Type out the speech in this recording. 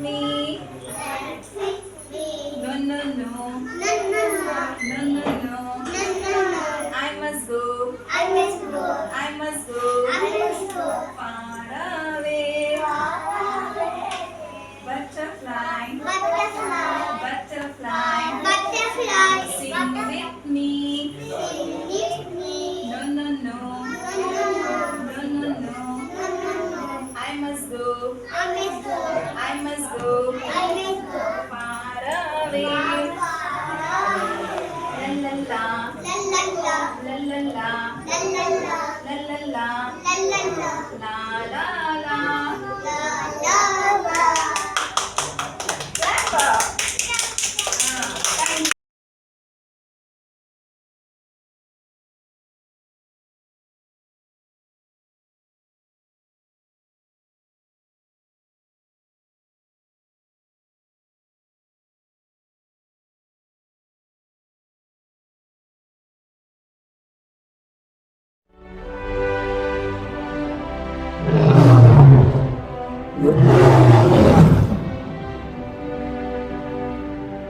me. No, no, no. No, no, no. I must go. I must go. Far away. Butterfly. Butterfly. Sing with me. No, no, no. No, no, no. I must go. I must go. Far away. La la la. La la la. La la la. La la la. La la la.